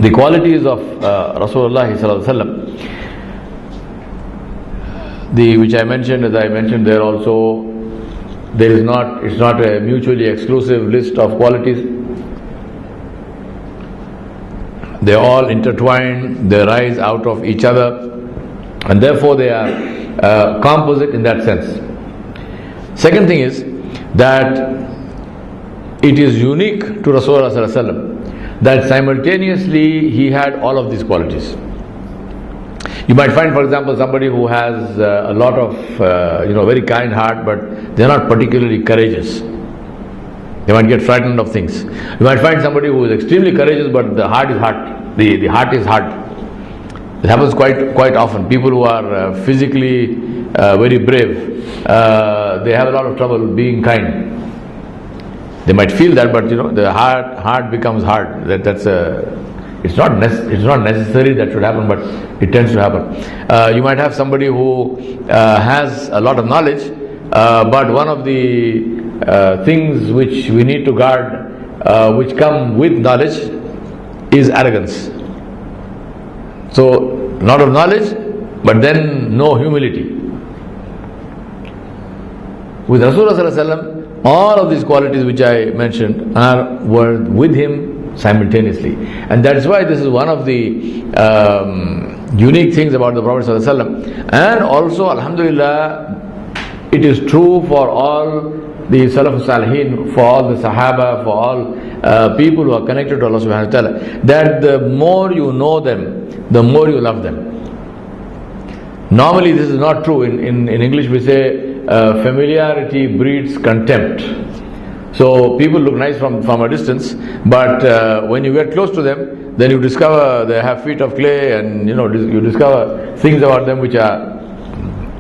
the qualities of Rasoolullah ﷺ, which I mentioned, as I mentioned there also, it's not a mutually exclusive list of qualities. They are all intertwined, they rise out of each other, and therefore they are composite in that sense. Second thing is that it is unique to Rasulullah ﷺ that simultaneously he had all of these qualities. You might find, for example, somebody who has a lot of, very kind heart, but they are not particularly courageous. They might get frightened of things. You might find somebody who is extremely courageous, but the heart is hard. The heart is hard. It happens quite often. People who are physically very brave, they have a lot of trouble being kind. They might feel that, but the heart becomes hard. It's not necessary that should happen, but it tends to happen. You might have somebody who has a lot of knowledge, but one of the things which we need to guard, which come with knowledge, is arrogance. So, lot of knowledge, but then no humility. With Rasulullah ﷺ, all of these qualities which I mentioned were with him simultaneously, and that is why this is one of the unique things about the Prophet ﷺ. And also, alhamdulillah, it is true for all the Salaf Salihin, for all the Sahaba, for all people who are connected to Allah subhanahu wa ta'ala, that the more you know them, the more you love them. Normally this is not true. In English we say familiarity breeds contempt. So people look nice from a distance, but when you get close to them, then you discover they have feet of clay, and you discover things about them which are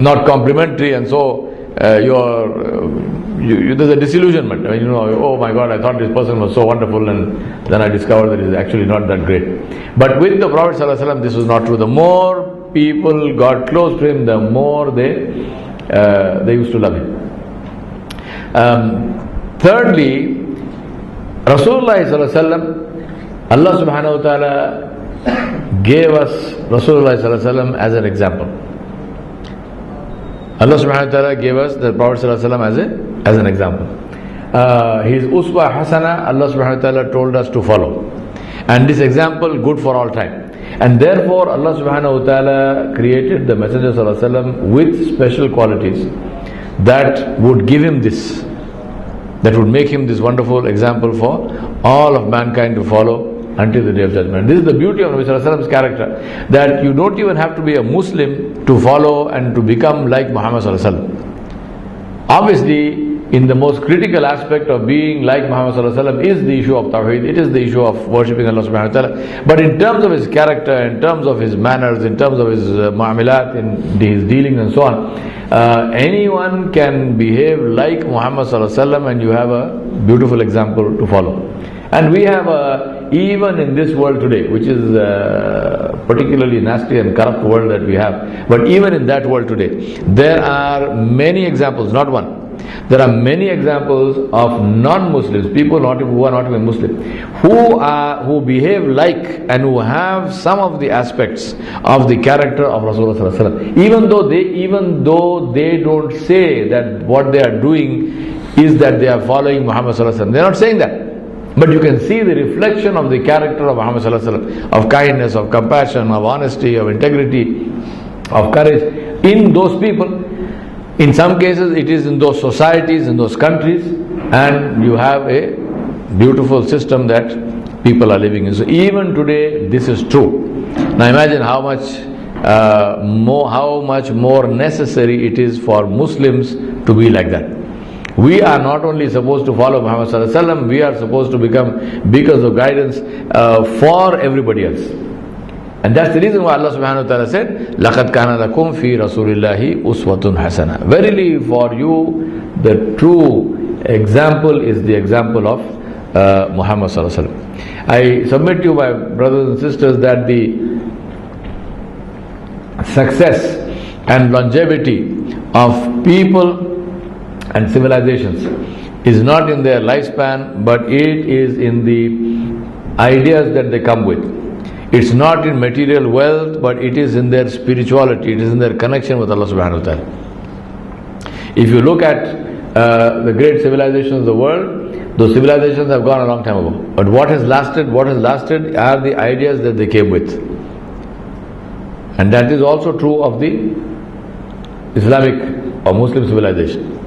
not complimentary, and so there's a disillusionment. I mean, oh my God, I thought this person was so wonderful, and then I discovered that he's actually not that great. But with the Prophet ﷺ, this was not true. The more people got close to him, the more they used to love him. Thirdly, Rasulullah ﷺ, Allah subhanahu wa ta'ala gave us Rasulullah ﷺ as an example. Allah subhanahu wa ta'ala gave us the Prophet ﷺ as an example. His uswa hasana, Allah subhanahu wa ta'ala told us to follow. And this example good for all time. And therefore Allah subhanahu wa ta'ala created the Messenger ﷺ with special qualities that would give him this, that would make him this wonderful example for all of mankind to follow until the day of judgment. This is the beauty of Nabi Sallallahu Alaihi Wasallam's character, that you don't even have to be a Muslim to follow and to become like Muhammad Sallallahu Alaihi Wasallam. Obviously, in the most critical aspect of being like Muhammad Sallallahu Alaihi Wasallam is the issue of Tawheed, it is the issue of worshipping Allah Subhanahu Wa Ta'ala. But in terms of his character, in terms of his manners, in terms of his mu'amilat, in his dealings and so on, anyone can behave like Muhammad Sallallahu Alaihi Wasallam, and you have a beautiful example to follow. And we have even in this world today, which is a particularly nasty and corrupt world that we have, but even in that world today, there are many examples, not one. There are many examples of non-Muslims, people who are not even Muslim, who behave like and who have some of the aspects of the character of Rasulullah Sallallahu Alaihi Wasallam. Even though they don't say that what they are doing is that they are following Muhammad Sallallahu Alaihi Wasallam. They are not saying that. But you can see the reflection of the character of Muhammad Sallallahu Alaihi Wasallam, of kindness, of compassion, of honesty, of integrity, of courage in those people. In some cases it is in those societies, in those countries, and you have a beautiful system that people are living in. So even today this is true. Now imagine how much more necessary it is for Muslims to be like that. We are not only supposed to follow Muhammad Sallallahu Alaihi Wasallam, we are supposed to become beacons of guidance for everybody else. And that's the reason why Allah subhanahu wa ta'ala said, لَقَدْ كَانَ لَكُمْ فِي رَسُولِ اللَّهِ أُسْوَةٌ حَسَنَةٌ. Verily for you, the true example is the example of Muhammad Sallallahu Alaihi Wasallam. I submit to you, my brothers and sisters, that the success and longevity of people and civilizations is not in their lifespan, but it is in the ideas that they come with. It's not in material wealth, but it is in their spirituality, it is in their connection with Allah subhanahu wa ta'ala. If you look at the great civilizations of the world, those civilizations have gone a long time ago. But what has lasted are the ideas that they came with. And that is also true of the Islamic or Muslim civilization.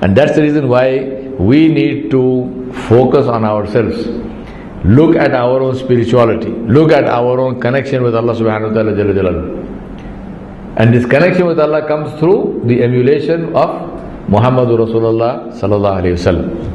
And that's the reason why we need to focus on ourselves. Look at our own spirituality. Look at our own connection with Allah subhanahu wa ta'ala jalla jalaluhu. And this connection with Allah comes through the emulation of Muhammadur Rasoolullah sallallahu alayhi wa sallam.